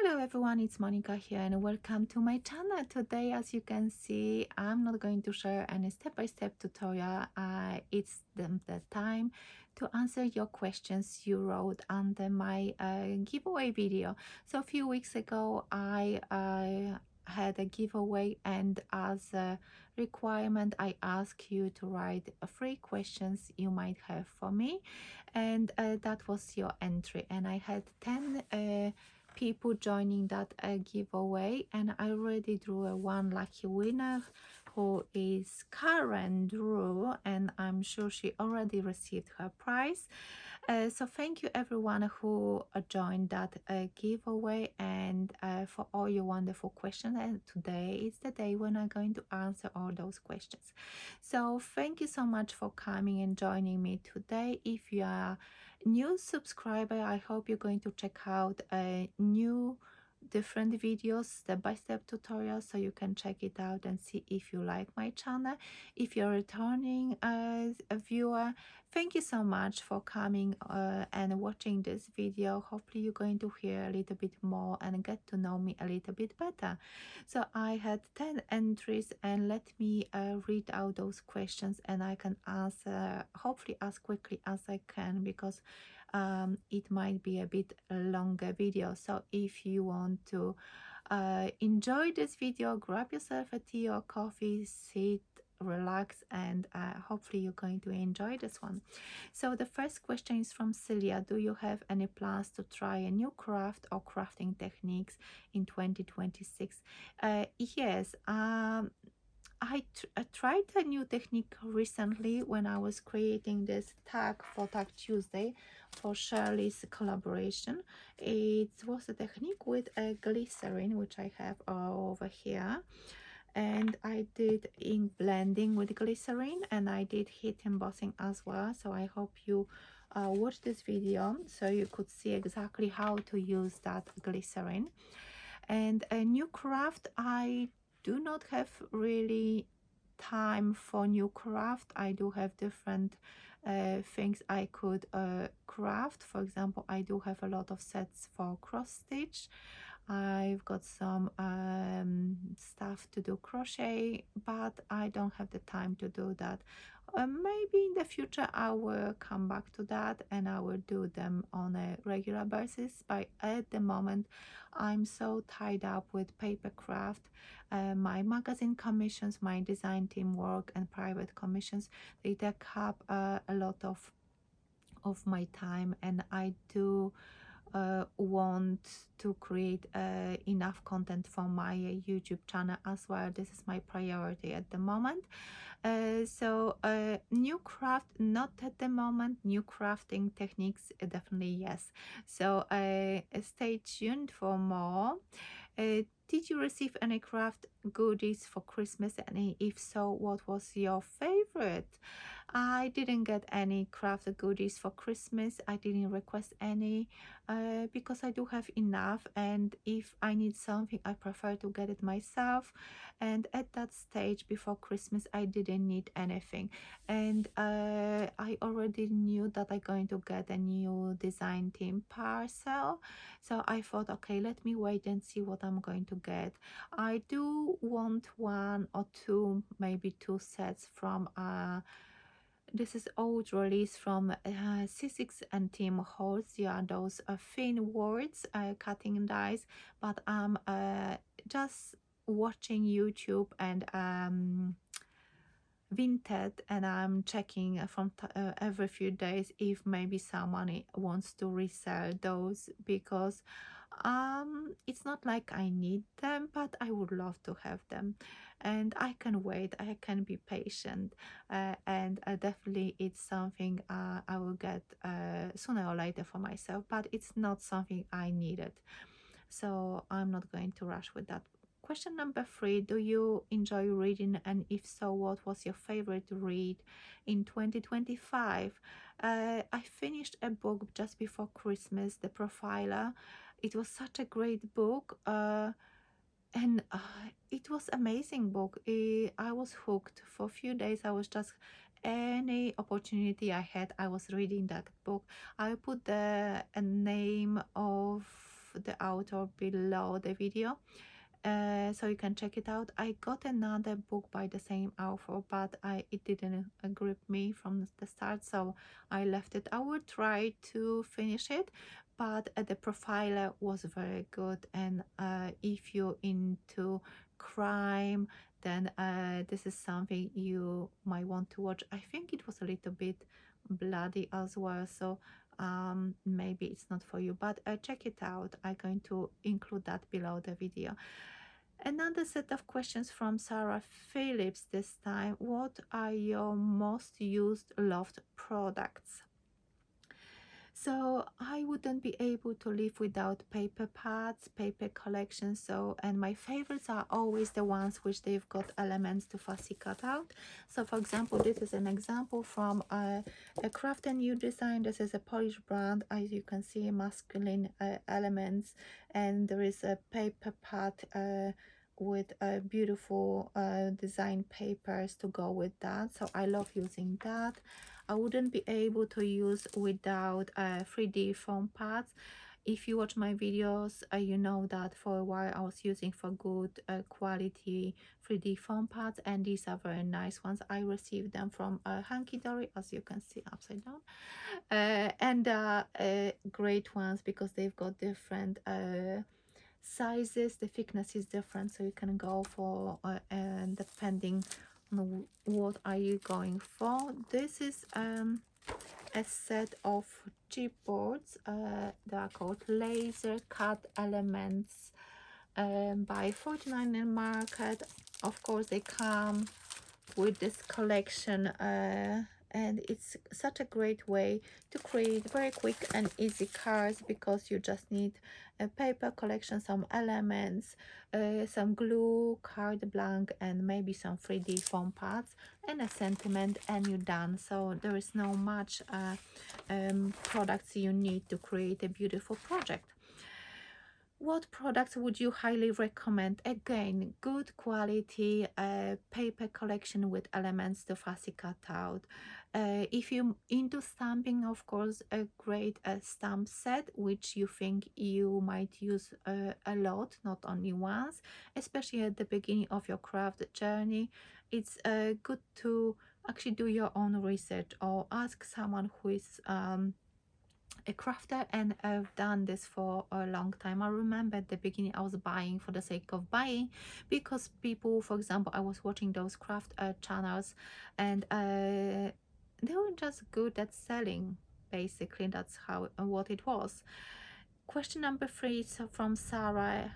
Hello everyone, it's Monika here and welcome to my channel. Today, as you can see, I'm not going to share any step-by-step tutorial. It's the time to answer your questions you wrote under my giveaway video. So a few weeks ago, I had a giveaway, and as a requirement, I asked you to write 3 questions you might have for me, and that was your entry, and I had 10 people joining that giveaway, and I already drew one lucky winner who is Karen Drew, and I'm sure she already received her prize. So thank you everyone who joined that giveaway, and for all your wonderful questions. And today is the day when I'm going to answer all those questions. So thank you so much for coming and joining me today. If you are new subscriber, I hope you're going to check out a new different videos, step-by-step tutorials, so you can check it out and see if you like my channel. If you're returning as a viewer, thank you so much for coming and watching this video. Hopefully you're going to hear a little bit more and get to know me a little bit better. So I had 10 entries, and let me read out those questions, and I can answer hopefully as quickly as I can, because it might be a bit longer video. So if you want to enjoy this video, grab yourself a tea or coffee, sit, relax, and hopefully you're going to enjoy this one. So the first question is from Celia. Do you have any plans to try a new craft or crafting techniques in 2026? Yes. I tried a new technique recently when I was creating this tag for Tag Tuesday for Shirley's collaboration. It was a technique with a glycerin, which I have over here, and I did ink blending with glycerin, and I did heat embossing as well. So I hope you watch this video so you could see exactly how to use that glycerin. And a new craft, I do not have really time for new craft. I do have different things I could craft. For example, I do have a lot of sets for cross stitch. I've got some stuff to do crochet, but I don't have the time to do that. Maybe in the future I will come back to that, and I will do them on a regular basis. But at the moment, I'm so tied up with paper craft, my magazine commissions, my design team work, and private commissions. They take up a lot of my time, and I do want to create enough content for my YouTube channel as well. This is my priority at the moment. So new craft, not at the moment. New crafting techniques, definitely yes. So stay tuned for more. Did you receive any craft goodies for Christmas, and if so, what was your favorite? I didn't get any craft goodies for Christmas. I didn't request any because I do have enough, and if I need something, I prefer to get it myself. And at that stage before Christmas, I didn't need anything, and I already knew that I'm going to get a new design team parcel. So I thought, okay, let me wait and see what I'm going to get. I do want 1 or 2, maybe 2 sets from this is old release from Sizzix and Tim Holtz. Yeah, those thin words, cutting dies, but I'm just watching YouTube and Vinted, and I'm checking from every few days if maybe someone wants to resell those, because it's not like I need them, but I would love to have them, and I can wait, I can be patient, and definitely it's something I will get sooner or later for myself, but it's not something I needed, so I'm not going to rush with that. Question number 3, do you enjoy reading, and if so, what was your favorite read in 2025? I finished a book just before Christmas, The Profiler. It was such a great book, and it was amazing book. I was hooked for a few days. I was just, any opportunity I had, I was reading that book. I put the a name of the author below the video, so you can check it out. I got another book by the same author, but it didn't grip me from the start, so I left it. I will try to finish it, but the profiler was very good, and if you're into crime, then this is something you might want to watch. I think it was a little bit bloody as well, so maybe it's not for you, but check it out. I'm going to include that below the video. Another set of questions from Sarah Phillips this time. What are your most used loved products? So I wouldn't be able to live without paper pads, paper collections. So, and my favorites are always the ones which they've got elements to fussy cut out. So for example, this is an example from a Crafty new design. This is a Polish brand. As you can see, masculine elements, and there is a paper pad with beautiful design papers to go with that. So I love using that. I wouldn't be able to use without 3D foam pads. If you watch my videos, you know that for a while I was using for good quality 3D foam pads, and these are very nice ones. I received them from Hanky Dory, as you can see upside down, and great ones because they've got different sizes. The thickness is different, so you can go for and depending on what are you going for. This is a set of chipboards. They are called laser cut elements by 49 in market. Of course, they come with this collection, and it's such a great way to create very quick and easy cards, because you just need a paper collection, some elements, some glue, card blank, and maybe some 3D foam pads and a sentiment, and you're done. So there is no much products you need to create a beautiful project. What products would you highly recommend? Again, good quality paper collection with elements to fussy cut out. If you're into stamping, of course, a great stamp set, which you think you might use a lot, not only once, especially at the beginning of your craft journey. It's good to actually do your own research or ask someone who is a crafter, and I've done this for a long time. I remember at the beginning I was buying for the sake of buying, because people, for example, I was watching those craft channels, and they were just good at selling. Basically, that's how what it was. Question number 3 is from Sarah.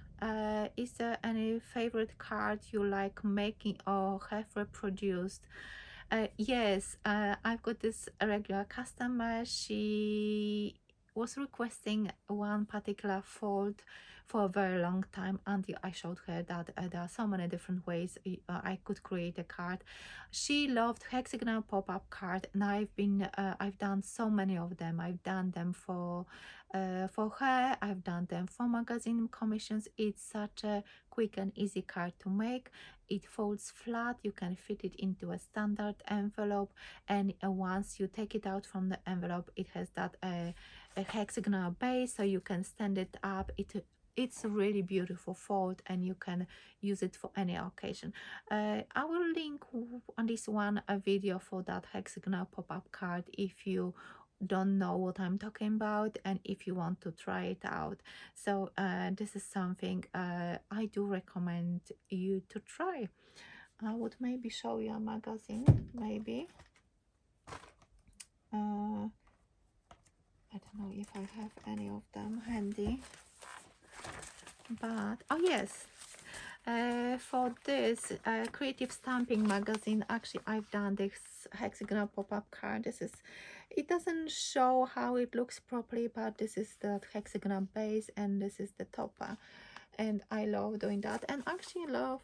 Is there any favorite card you like making or have reproduced? Yes, I've got this regular customer. She was requesting one particular fold for a very long time until I showed her that there are so many different ways I could create a card. She loved Hexagonal Pop-Up card, and I've done so many of them. I've done them for her. I've done them for magazine commissions. It's such a quick and easy card to make. It folds flat. You can fit it into a standard envelope, and once you take it out from the envelope, it has that a hexagonal base, so you can stand it up. It's a really beautiful fold, and you can use it for any occasion. I will link on this one a video for that hexagonal pop-up card if you don't know what I'm talking about, and if you want to try it out. So this is something I do recommend you to try. I would maybe show you a magazine, maybe. I don't know if I have any of them handy, but oh yes, for this creative stamping magazine, actually I've done this hexagonal pop-up card. It doesn't show how it looks properly, but this is the hexagonal base, and this is the topper, and I love doing that, and actually love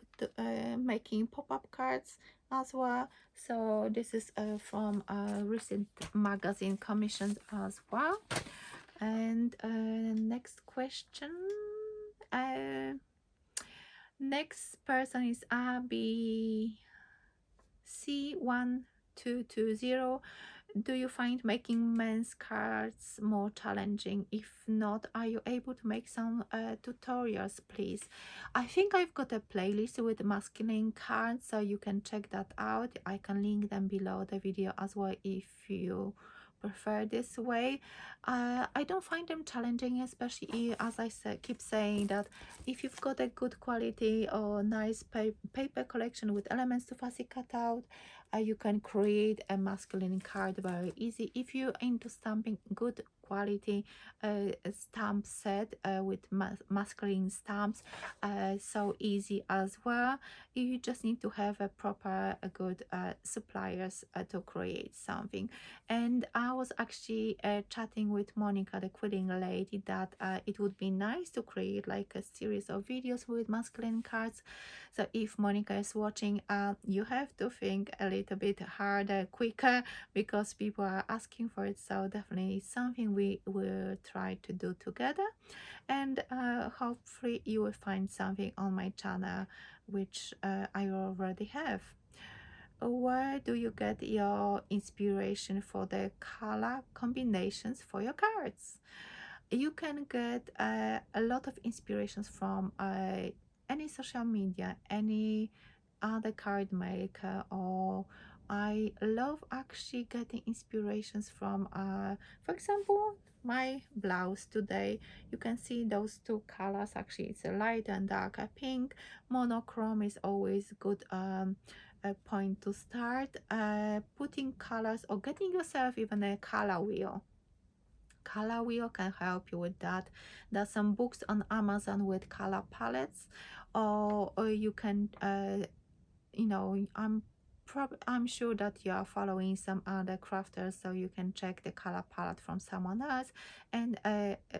making pop-up cards as well. So this is from a recent magazine commissions as well. And next question, next person is Abby C1220. do you find making men's cards more challenging? If not, are you able to make some tutorials, please? I think I've got a playlist with masculine cards, so you can check that out. I can link them below the video as well if you prefer this way. I don't find them challenging, especially as I keep saying that if you've got a good quality or nice paper collection with elements to fussy cut out, you can create a masculine card very easy. If you're into stamping, good quality stamp set with masculine stamps, so easy as well. You just need to have a proper good suppliers to create something. And I was actually chatting with Monika, the quilling lady, that it would be nice to create like a series of videos with masculine cards. So if Monika is watching, you have to think a little bit harder, quicker, because people are asking for it. So definitely something we will try to do together. And hopefully you will find something on my channel which I already have. Where do you get your inspiration for the color combinations for your cards? You can get a lot of inspirations from any social media, any other card maker, or I love actually getting inspirations from for example, my blouse today. You can see those two colors. Actually, it's a light and darker pink. Monochrome is always good a point to start. Putting colors or getting yourself even a color wheel. Color wheel can help you with that. There's some books on Amazon with color palettes, or you can you know, I'm sure that you are following some other crafters, so you can check the color palette from someone else and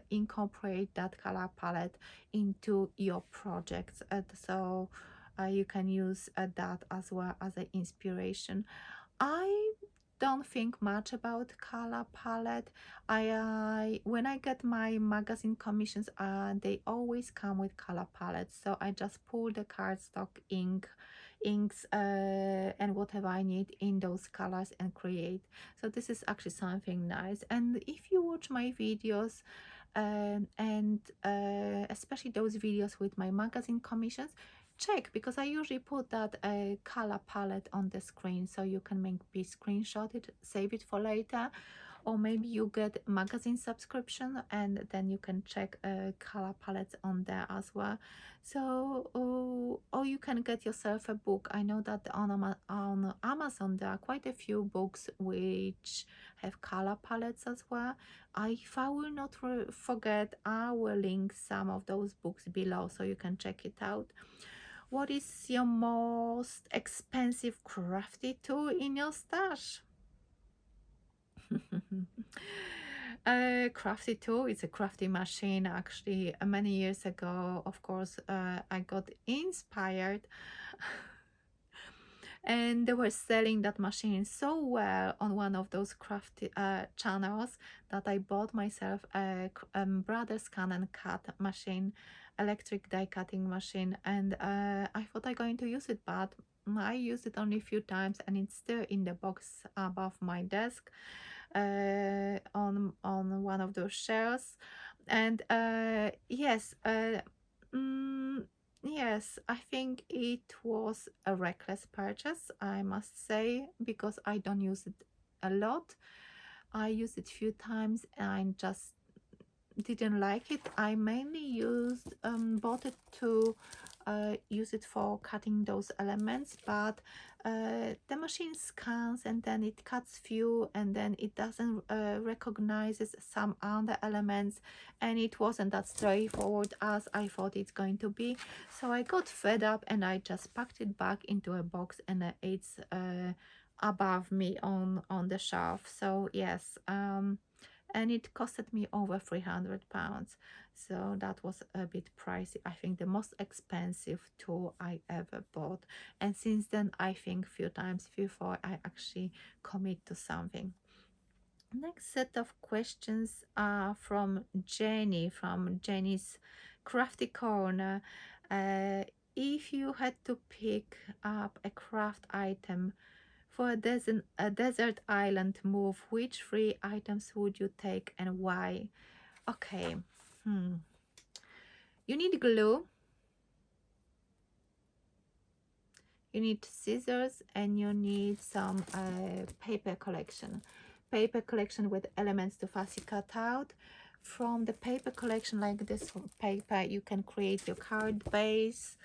incorporate that color palette into your projects. So you can use that as well as an inspiration. I don't think much about color palette. I when I get my magazine commissions, they always come with color palettes, so I just pull the cardstock inks and whatever I need in those colors and create. So this is actually something nice. And if you watch my videos and especially those videos with my magazine commissions, check, because I usually put that color palette on the screen, so you can maybe screenshot it, save it for later, or maybe you get magazine subscription and then you can check color palettes on there as well. So or you can get yourself a book. I know that on Amazon there are quite a few books which have color palettes as well. If I will not forget, I will link some of those books below so you can check it out. What is your most expensive crafty tool in your stash? Crafty tool, it's a crafty machine. Actually, many years ago, of course, I got inspired and they were selling that machine so well on one of those crafty channels that I bought myself a brother scan and cut machine, electric die cutting machine, and I thought I'm going to use it, but I used it only a few times and it's still in the box above my desk on one of those shelves. And yes, yes, I think it was a reckless purchase, I must say, because I don't use it a lot. I used it few times and I just didn't like it. I mainly bought it to use it for cutting those elements, but the machine scans and then it cuts few and then it doesn't recognizes some other elements, and it wasn't that straightforward as I thought it's going to be. So I got fed up and I just packed it back into a box, and it's above me on the shelf. So yes, and it costed me over £300, so that was a bit pricey. I think the most expensive tool I ever bought, and since then I think few times before I actually commit to something. Next set of questions are from Jenny, from Jenny's Crafty Corner. If you had to pick up a craft item For a desert island move, which 3 items would you take and why? Okay. You need glue, you need scissors, and you need some paper collection. Paper collection with elements to fast cut out. From the paper collection, like this paper, you can create your card base.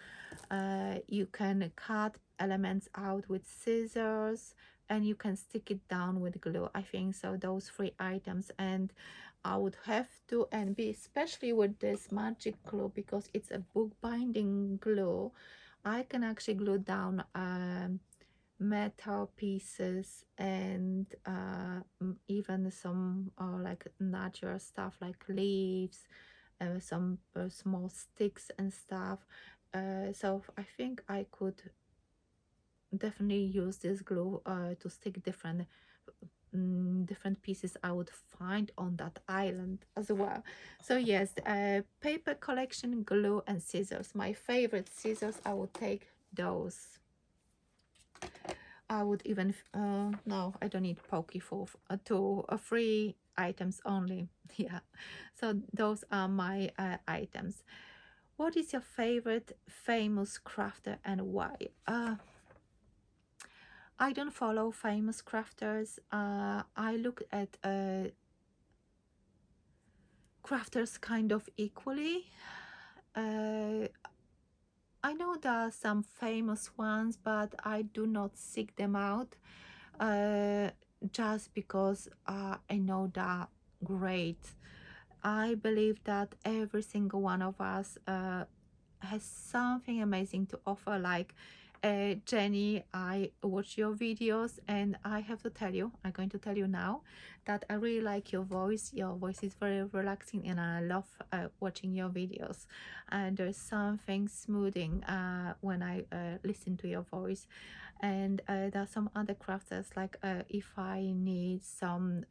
You can cut elements out with scissors, and you can stick it down with glue. I think so, those 3 items. And I would have to, and be especially with this magic glue, because it's a book binding glue. I can actually glue down metal pieces and even some like natural stuff like leaves, some small sticks and stuff. So I think I could definitely use this glue to stick different pieces I would find on that island as well. So yes, paper collection, glue, and scissors. My favorite scissors, I would take those. I would even no, I don't need pokey for 3 items only. Yeah, so those are my items. What is your favorite famous crafter and why? I don't follow famous crafters. I look at crafters kind of equally. I know there are some famous ones, but I do not seek them out just because I know they're great. I believe that every single one of us has something amazing to offer. Like Jenny, I watch your videos, and I have to tell you, I'm going to tell you now that I really like your voice. Your voice is very relaxing, and I love watching your videos. And there's something smoothing when I listen to your voice. And there are some other crafters, like if I need some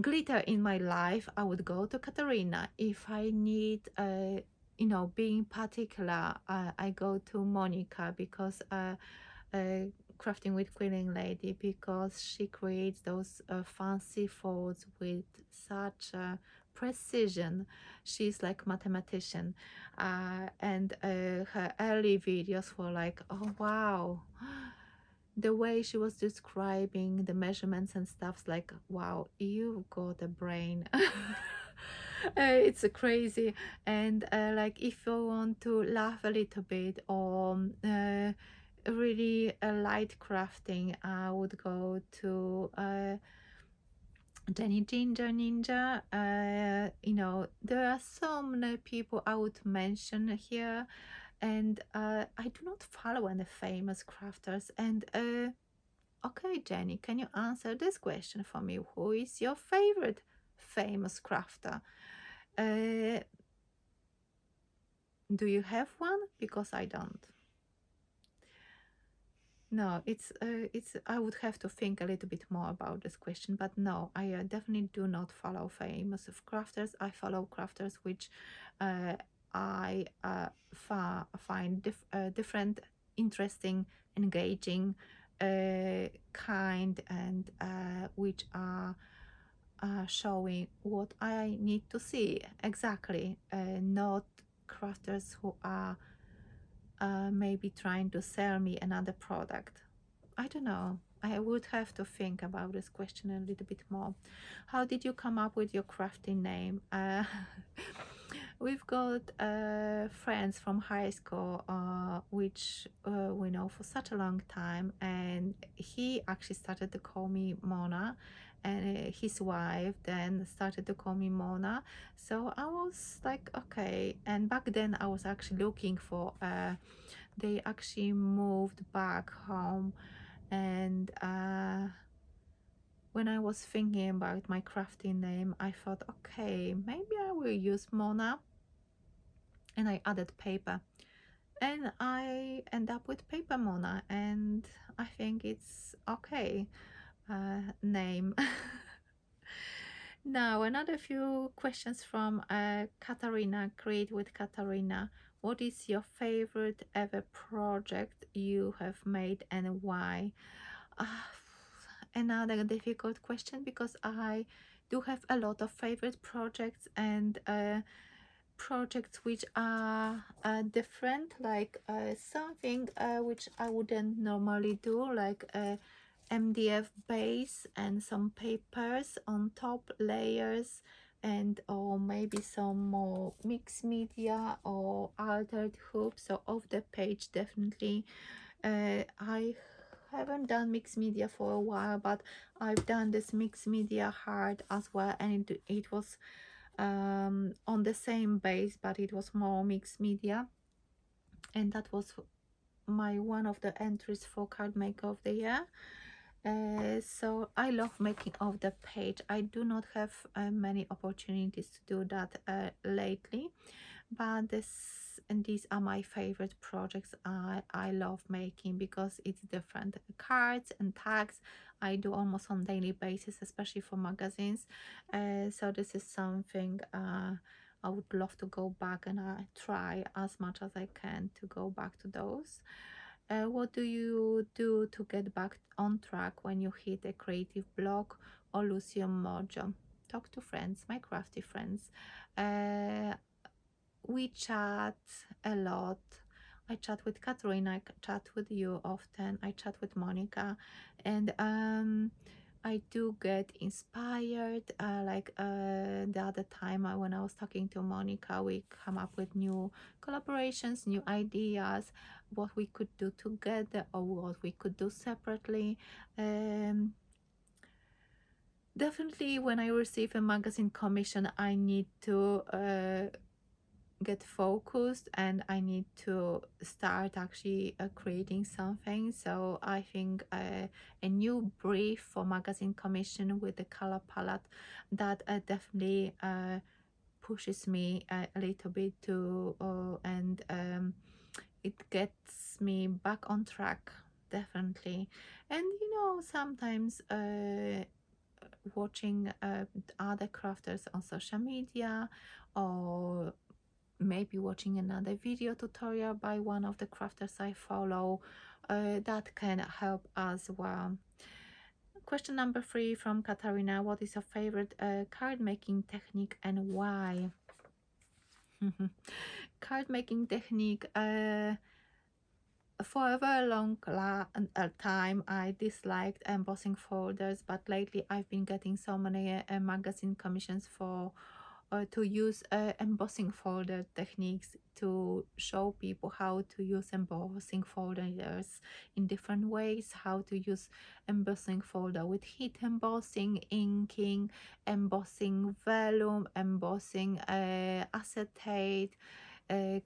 glitter in my life, I would go to Katarina. If I need you know, being particular, I go to Monika, because crafting with quilling lady, because she creates those fancy folds with such precision. She's like mathematician, and her early videos were like, oh wow, the way she was describing the measurements and stuff, like, wow, you've got a brain. It's crazy. And like, if you want to laugh a little bit, or really light crafting, I would go to Jenny Ginger Ninja. You know, there are so many people I would mention here, and I do not follow any famous crafters. And okay, Jenny, can you answer this question for me? Who is your favorite famous crafter? Uh, do you have one? Because I don't. No, it's I would have to think a little bit more about this question, but no, I definitely do not follow famous crafters. I follow crafters which I find different, interesting, engaging, kind, and which are showing what I need to see exactly. Not crafters who are maybe trying to sell me another product. I don't know. I would have to think about this question a little bit more. How did you come up with your crafting name? We've got friends from high school, which we know for such a long time, and he actually started to call me Mona, and his wife then started to call me Mona. So I was like, okay. And back then I was actually looking for they actually moved back home, and when I was thinking about my crafting name, I thought, okay, maybe I will use Mona, and I added paper, and I end up with paperMona, and I think it's okay name. Now, another few questions from Katarina. Create with Katarina. What is your favorite ever project you have made and why? Uh, Another difficult question, because I do have a lot of favorite projects, and projects which are different, like something which I wouldn't normally do, like MDF base and some papers on top layers, and or maybe some more mixed media or altered hoops. So off the page, definitely. I haven't done mixed media for a while, but I've done this mixed media hard as well, and it was on the same base, but it was more mixed media, and that was my one of the entries for card maker of the year. So I love making off the page. I do not have many opportunities to do that lately, but these are my favorite projects. I love making because it's different. Cards and tags I do almost on daily basis, especially for magazines. So this is something I would love to go back, and I try as much as I can to go back to those. What do you do to get back on track when you hit a creative block or lose your mojo? Talk to friends, my crafty friends. Uh, we chat a lot. I chat with Catherine, I chat with you often, I chat with Monika, and I do get inspired. The other time when I was talking to Monika, we come up with new collaborations, new ideas, what we could do together or what we could do separately. Definitely, when I receive a magazine commission, I need to get focused, and I need to start actually creating something. So I think a new brief for magazine commission with the color palette, that definitely pushes me a little bit to and it gets me back on track, definitely. And sometimes watching other crafters on social media, or maybe watching another video tutorial by one of the crafters I follow, that can help as well. Question number 3 from Katarina: what is your favorite card making technique and why? Card making technique, for a very long time I disliked embossing folders, but lately I've been getting so many magazine commissions for to use embossing folder techniques, to show people how to use embossing folders in different ways, how to use embossing folder with heat embossing, inking, embossing vellum, embossing acetate,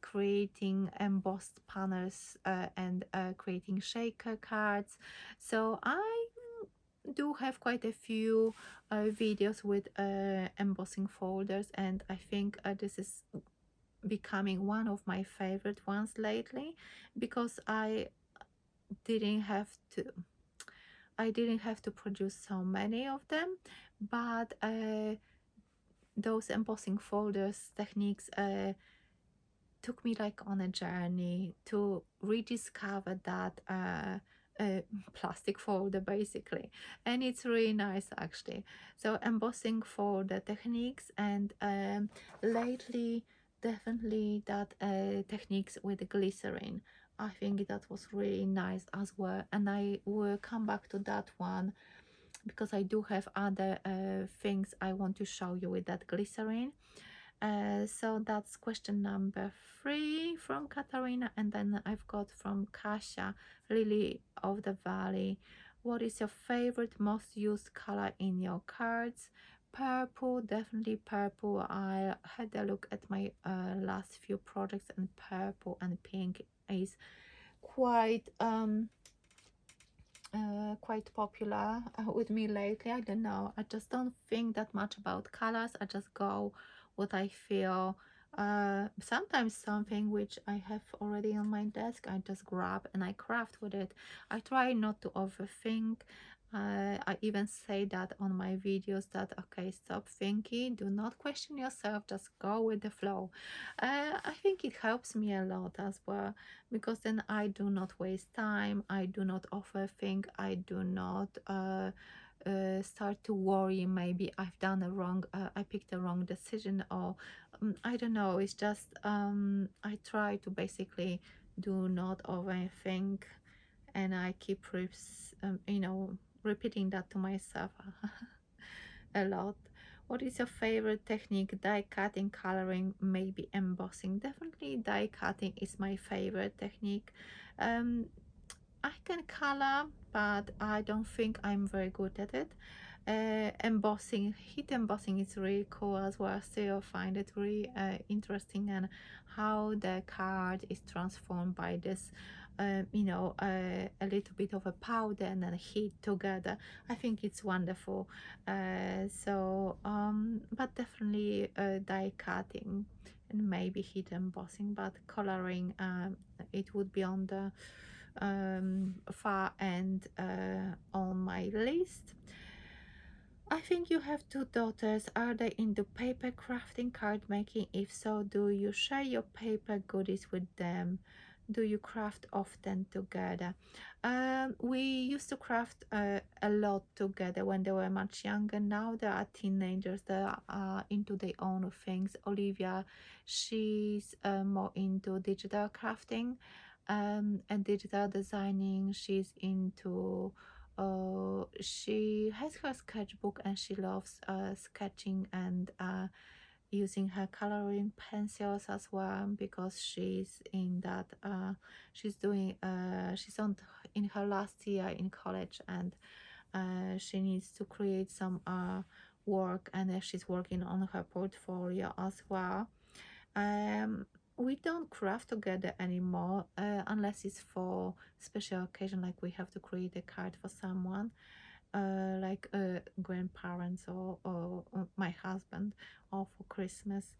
creating embossed panels, and creating shaker cards. So I do have quite a few videos with embossing folders, and I think this is becoming one of my favorite ones lately, because didn't have to I didn't have to produce so many of them, but those embossing folders techniques took me like on a journey to rediscover that plastic folder, basically, and it's really nice actually. So embossing folder techniques, and lately definitely that techniques with glycerin, I think that was really nice as well, and I will come back to that one because I do have other things I want to show you with that glycerin. So that's question number 3 from Katarina, and then I've got from Kasia, Lily of the Valley: what is your favorite, most used color in your cards? Purple, definitely purple. I had a look at my last few projects, and purple and pink is quite quite popular with me lately. I don't know, I just don't think that much about colors. I just go what I feel. Sometimes something which I have already on my desk, I just grab and I craft with it. I try not to overthink. I even say that on my videos that, okay, stop thinking, do not question yourself, just go with the flow. I think it helps me a lot as well, because then I do not waste time, I do not overthink, I do not start to worry maybe I've done a wrong, I picked a wrong decision, or I don't know. It's just I try to basically do not overthink, and I keep repeating that to myself a lot. What is your favorite technique? Die cutting, coloring, maybe embossing. Definitely die cutting is my favorite technique. um, I can color, but I don't think I'm very good at it. Embossing, heat embossing is really cool as well. I still find it really interesting, and how the card is transformed by this a little bit of a powder and then heat together. I think it's wonderful. But definitely die cutting and maybe heat embossing, but coloring, it would be on the far end on my list. I think you have two daughters. Are they into paper crafting, card making? If so, do you share your paper goodies with them? Do you craft often together? We used to craft a lot together when they were much younger. Now they are teenagers. They are into their own things. Olivia, she's more into digital crafting and digital designing. She's into she has her sketchbook, and she loves sketching and using her coloring pencils as well, because she's in that she's doing she's on in her last year in college, and she needs to create some work, and she's working on her portfolio as well. um, we don't craft together anymore unless it's for special occasion, like we have to create a card for someone, like grandparents, or my husband, or for Christmas.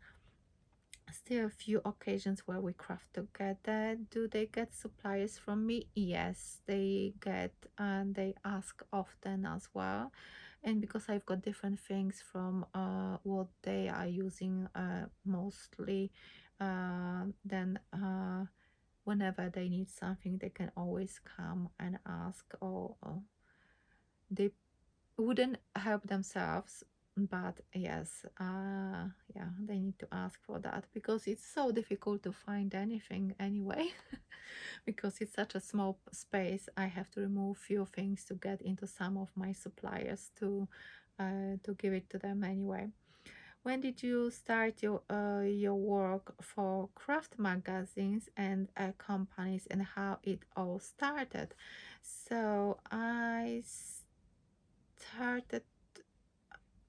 Still a few occasions where we craft together. Do they get supplies from me? Yes, they get, and they ask often as well. And because I've got different things from what they are using mostly, then whenever they need something, they can always come and ask, or they wouldn't help themselves, but yes, yeah, they need to ask for that, because it's so difficult to find anything anyway. Because it's such a small space, I have to remove few things to get into some of my suppliers to give it to them anyway. When did you start your work for craft magazines and companies, and how it all started? So I started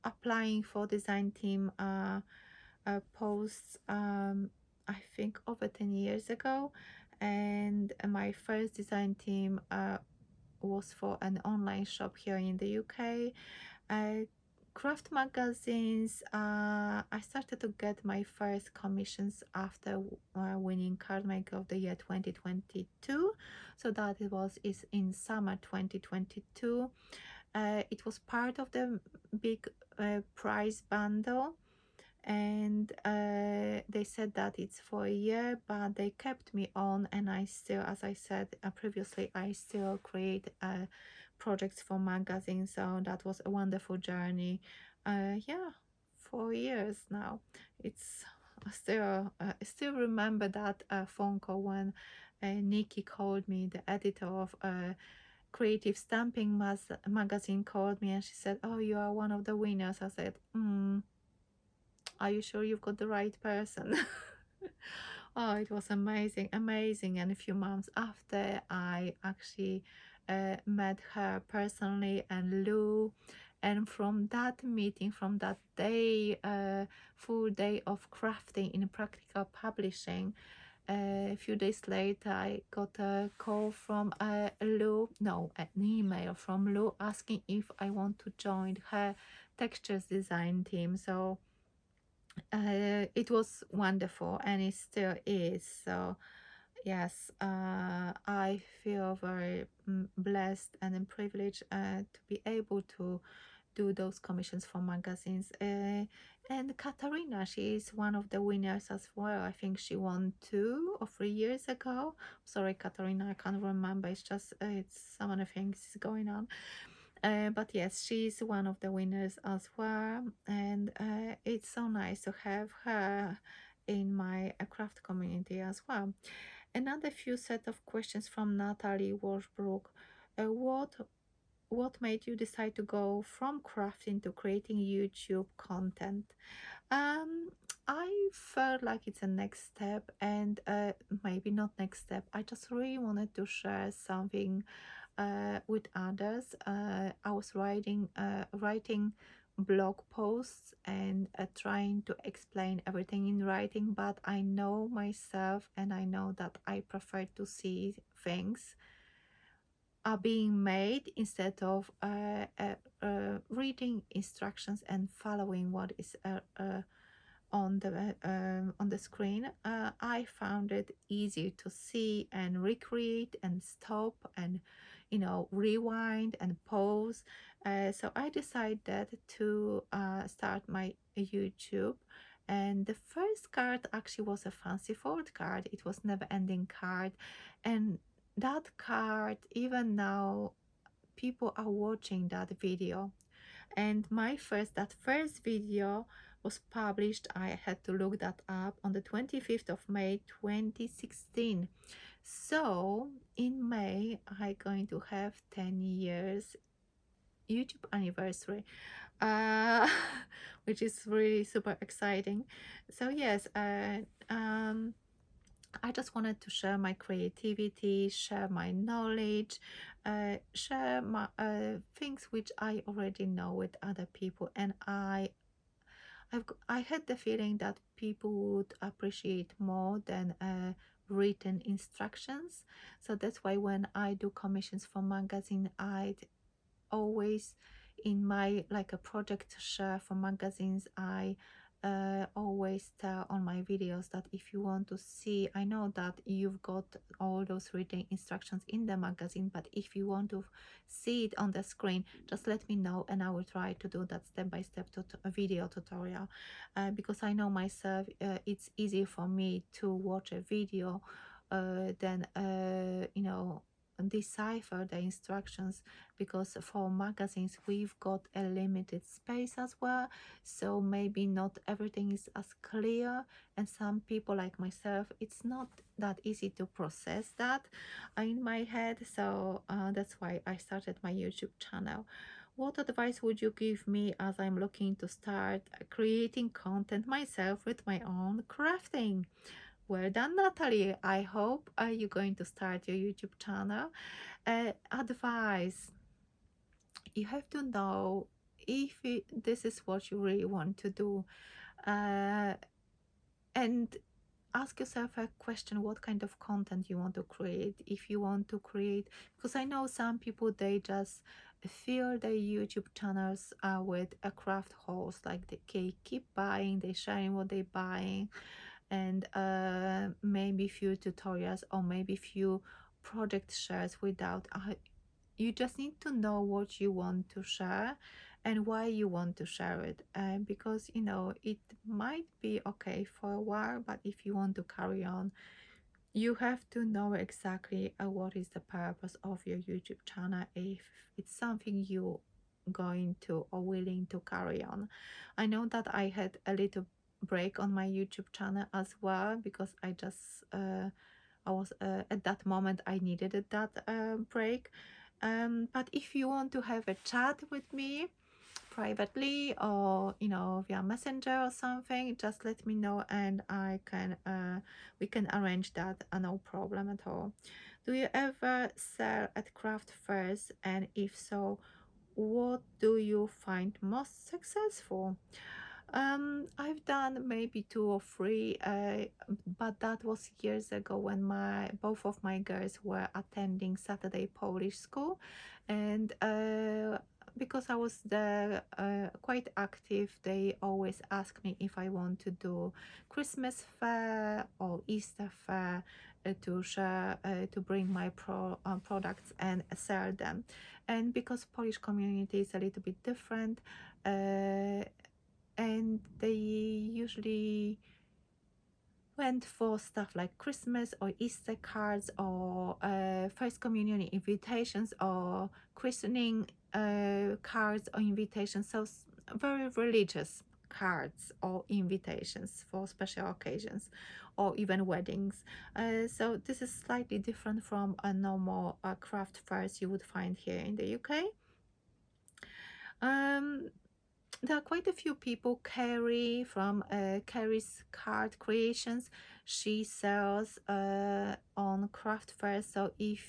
applying for design team posts, I think over 10 years ago, and my first design team was for an online shop here in the UK. Craft magazines, I started to get my first commissions after winning Card Maker of the Year 2022, so that is in summer 2022. It was part of the big prize bundle, and they said that it's for a year, but they kept me on, and I still, as I said previously, I still create projects for magazines. So that was a wonderful journey. Yeah, 4 years now. It's I still remember that phone call when Nikki called me, the editor of Creative Stamping magazine, called me, and she said, "Oh, you are one of the winners." I said, "Are you sure you've got the right person?" Oh, it was amazing, amazing. And a few months after, I actually met her personally, and Lou. And from that meeting, from that day, full day of crafting in practical publishing, a few days later, I got a call from Lou, no, an email from Lou, asking if I want to join her textures design team. So it was wonderful, and it still is. So Yes, I feel very blessed and privileged to be able to do those commissions for magazines. And Katarina, she is one of the winners as well. I think she won 2 or 3 years ago. Sorry, Katarina, I can't remember. It's just it's so many things going on. But yes, she's one of the winners as well, and it's so nice to have her in my craft community as well. Another few set of questions from Natalie Washbrook. What made you decide to go from crafting to creating YouTube content? Um, I felt like it's a next step, and maybe not next step. I just really wanted to share something with others. I was writing blog posts and trying to explain everything in writing, but I know myself and I know that I prefer to see things are being made instead of reading instructions and following what is on the screen. I found it easy to see and recreate and stop and rewind and pause. So I decided to start my YouTube. And the first card actually was a fancy fold card. It was never ending card. And that card, even now, people are watching that video. And that first video was published, I had to look that up, on the 25th of May 2016. So in May I going to have 10 years YouTube anniversary, uh, which is really super exciting. So yes, I just wanted to share my creativity, share my knowledge, share my things which I already know with other people, and I had the feeling that people would appreciate more than written instructions. So that's why when I do commissions for magazine, I always, in my like a project share for magazines, I always tell on my videos that if you want to see, I know that you've got all those written instructions in the magazine, but if you want to see it on the screen, just let me know and I will try to do that step-by-step video tutorial, because I know myself, it's easy for me to watch a video than decipher the instructions, because for magazines we've got a limited space as well, so maybe not everything is as clear, and some people like myself, it's not that easy to process that in my head. So that's why I started my YouTube channel. What advice would you give me as I'm looking to start creating content myself with my own crafting? Well done, Natalie. I hope you're going to start your YouTube channel. Advice: you have to know if this is what you really want to do, uh, and ask yourself a question: what kind of content you want to create. If you want to create, because I know some people, they just fill their YouTube channels with a craft hauls, like they keep buying, they sharing what they're buying, and maybe few tutorials or maybe few project shares without you just need to know what you want to share and why you want to share it, because it might be okay for a while, but if you want to carry on, you have to know exactly what is the purpose of your YouTube channel, if it's something you going to or willing to carry on. I know that I had a little break on my YouTube channel as well, because I was at that moment I needed that break. But if you want to have a chat with me privately, or via messenger or something, just let me know and I can we can arrange that, no problem at all. Do you ever sell at craft fairs, and if so, what do you find most successful? I've done maybe 2 or 3, but that was years ago when my both of my girls were attending Saturday Polish school, and because I was there quite active, they always ask me if I want to do Christmas fair or Easter fair to share, to bring my products and sell them. And because Polish community is a little bit different, and they usually went for stuff like Christmas or Easter cards or first communion invitations or christening cards or invitations. So very religious cards or invitations for special occasions or even weddings. So this is slightly different from a normal craft fairs you would find here in the UK. There are quite a few people. Carrie from Carrie's Card Creations, she sells on craft fairs. So if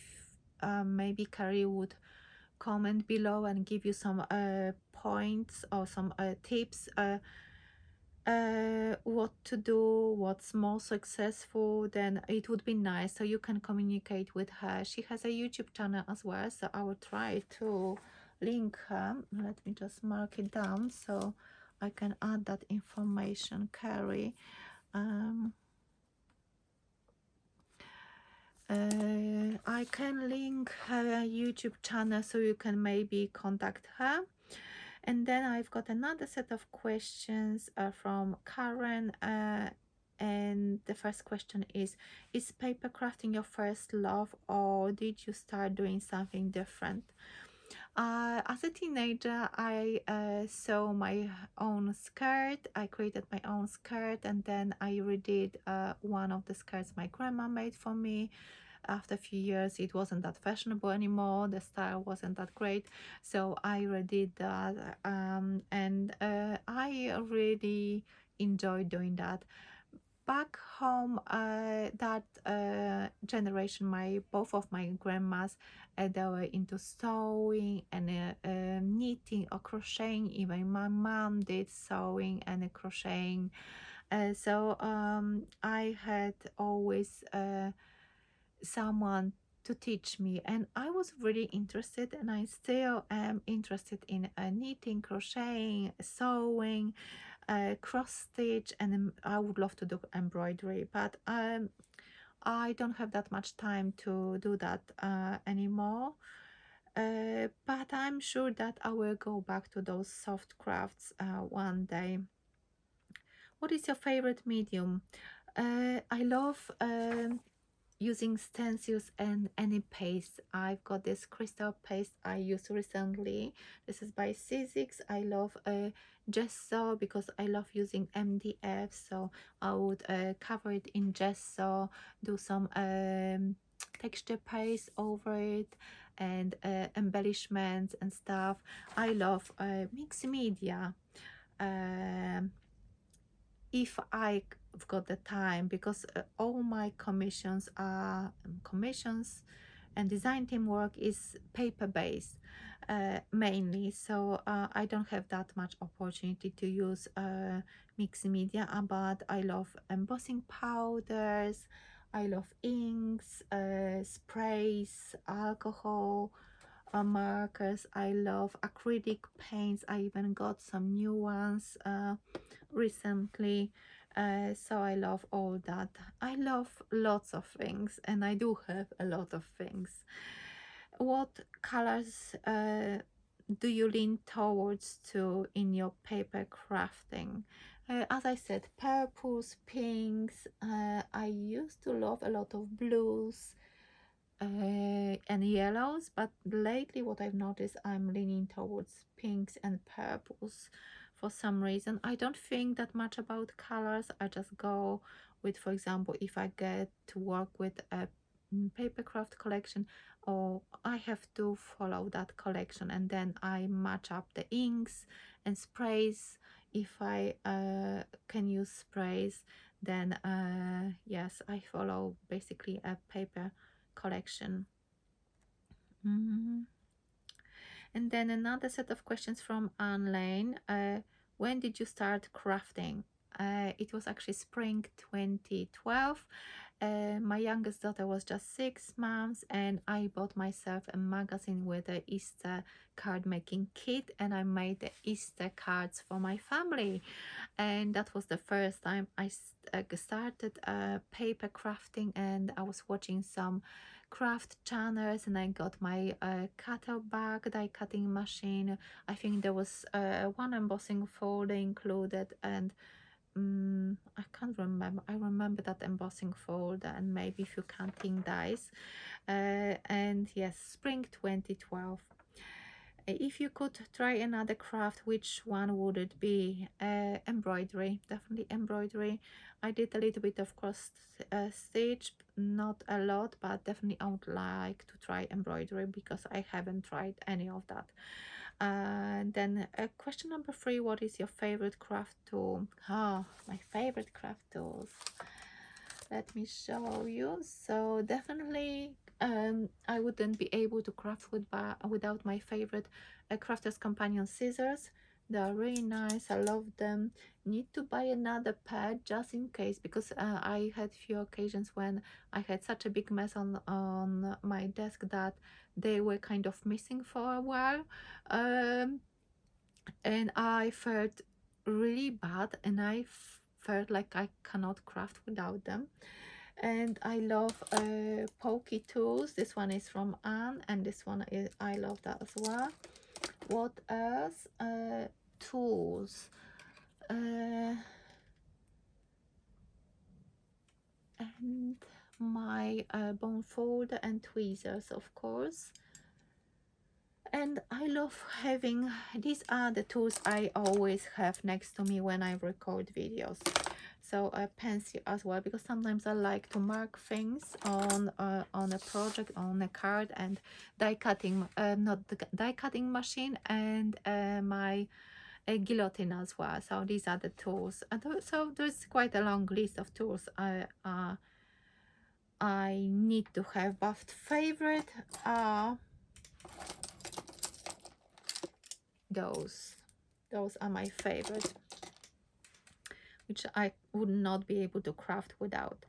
maybe Carrie would comment below and give you some points or some tips what to do, what's more successful, then it would be nice, so you can communicate with her. She has a YouTube channel as well, so I will try to link her. Let me just mark it down so I can add that information. Carrie, I can link her YouTube channel so you can maybe contact her. And then I've got another set of questions from Karen, and the first question is paper crafting your first love, or did you start doing something different? As a teenager, I sew my own skirt. I created my own skirt, and then I redid one of the skirts my grandma made for me. After a few years, it wasn't that fashionable anymore, the style wasn't that great, so I redid that, and I really enjoyed doing that. Back home, that generation, both of my grandmas, they were into sewing and knitting or crocheting. Even my mom did sewing and crocheting, so I had always someone to teach me, and I was really interested, and I still am interested in knitting, crocheting, sewing, cross stitch, and I would love to do embroidery, but I don't have that much time to do that anymore. But I'm sure that I will go back to those soft crafts one day. What is your favorite medium? I love using stencils and any paste. I've got this crystal paste I used recently. This is by Sizzix. I love gesso because I love using MDF, so I would cover it in gesso, do some texture paste over it, and embellishments and stuff. I love mixed media. If I've got the time, because all my commissions and design team work is paper based mainly, so I don't have that much opportunity to use mixed media, but I love embossing powders, I love inks, sprays, alcohol markers, I love acrylic paints. I even got some new ones recently, so I love all that. I love lots of things, and I do have a lot of things. What colors do you lean towards to in your paper crafting? As I said, purples, pinks. I used to love a lot of blues and yellows, but lately what I've noticed, I'm leaning towards pinks and purples for some reason. I don't think that much about colors. I just go with, for example, if I get to work with a papercraft collection, or I have to follow that collection, and then I match up the inks and sprays. If I can use sprays, then yes, I follow basically a paper collection. And then another set of questions from Anne Lane. When did you start crafting? It was actually spring 2012, My youngest daughter was just 6 months, and I bought myself a magazine with a Easter card making kit, and I made the Easter cards for my family. And that was the first time I started paper crafting, and I was watching some craft channels, and I got my cutter bag die cutting machine. I think there was one embossing folder included, and I can't remember. I remember that embossing folder and maybe a few cutting dies. And yes, spring 2012. If you could try another craft, which one would it be? Embroidery, definitely embroidery. I did a little bit of cross stitch, not a lot, but definitely I would like to try embroidery because I haven't tried any of that. Then question number 3, what is your favorite craft tool? My favorite craft tools, let me show you. So definitely I wouldn't be able to craft without my favorite crafter's companion scissors. They are really nice, I love them. Need to buy another pair just in case, because I had few occasions when I had such a big mess on my desk that they were kind of missing for a while, and I felt really bad, and I felt like I cannot craft without them. And I love pokey tools. This one is from Anne, and this one is, I love that as well. What else? Tools, and my bone folder and tweezers, of course. And I love having, these are the tools I always have next to me when I record videos. So a pencil as well, because sometimes I like to mark things on a project, on a card, and die cutting, not the die cutting machine, and my guillotine as well. So these are the tools. And so there's quite a long list of tools I need to have, but favorite are those are my favorite, which I would not be able to craft without.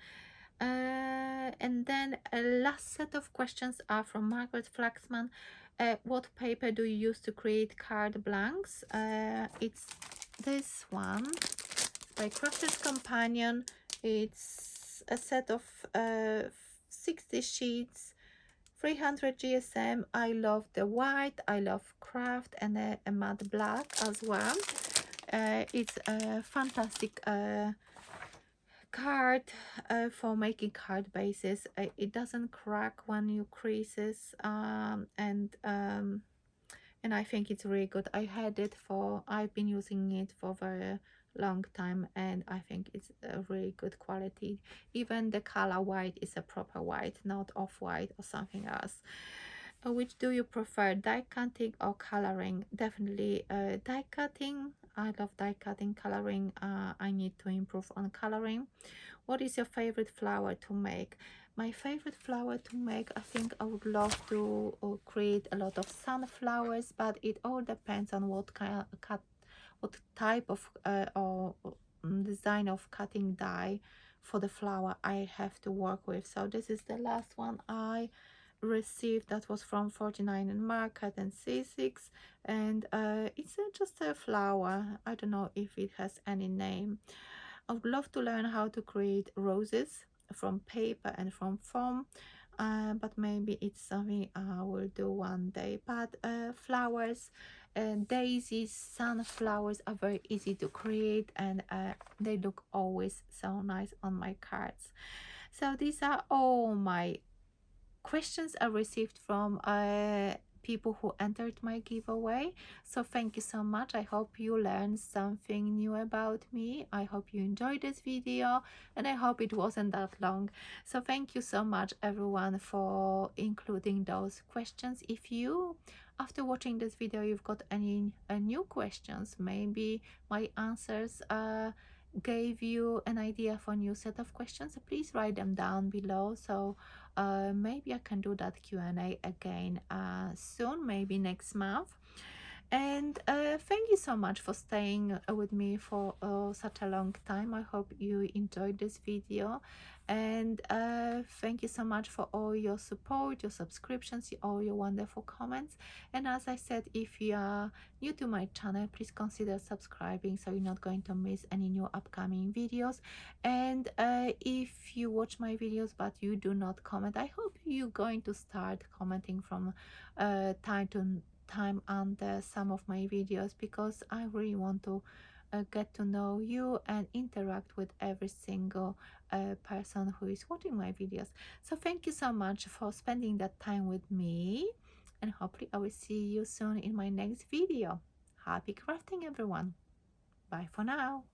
And then a last set of questions are from Margaret Flaxman. What paper do you use to create card blanks? It's this one by Crafter's Companion. It's a set of 60 sheets, 300 GSM. I love the white, I love craft, and a matte black as well. It's a fantastic card for making card bases. It doesn't crack when you creases, and I think it's really good. I've been using it for a very long time, and I think it's a really good quality. Even the color white is a proper white, not off-white or something else. Which do you prefer, die cutting or coloring? Definitely die cutting. I love die cutting. Coloring, I need to improve on coloring. What is your favorite flower to make? My favorite flower to make, I think I would love to create a lot of sunflowers, but it all depends on what type of or design of cutting die for the flower I have to work with. So this is the last one I received, that was from 49 and Market and Sizzix, and it's just a flower. I don't know if it has any name. I would love to learn how to create roses from paper and from foam, but maybe it's something I will do one day. But flowers, daisies, sunflowers are very easy to create, and they look always so nice on my cards. So these are all my questions I received from people who entered my giveaway. So thank you so much. I hope you learned something new about me. I hope you enjoyed this video, and I hope it wasn't that long. So thank you so much everyone for including those questions. If you, after watching this video, you've got any new questions, maybe my answers gave you an idea for a new set of questions, please write them down below. So maybe I can do that Q&A again soon, maybe next month. And thank you so much for staying with me for such a long time. I hope you enjoyed this video, and thank you so much for all your support, your subscriptions, all your wonderful comments. And as I said, if you are new to my channel, please consider subscribing so you're not going to miss any new upcoming videos. And if you watch my videos but you do not comment, I hope you're going to start commenting from time to time under some of my videos, because I really want to get to know you and interact with every single person who is watching my videos. So thank you so much for spending that time with me, and hopefully I will see you soon in my next video. Happy crafting, everyone. Bye for now.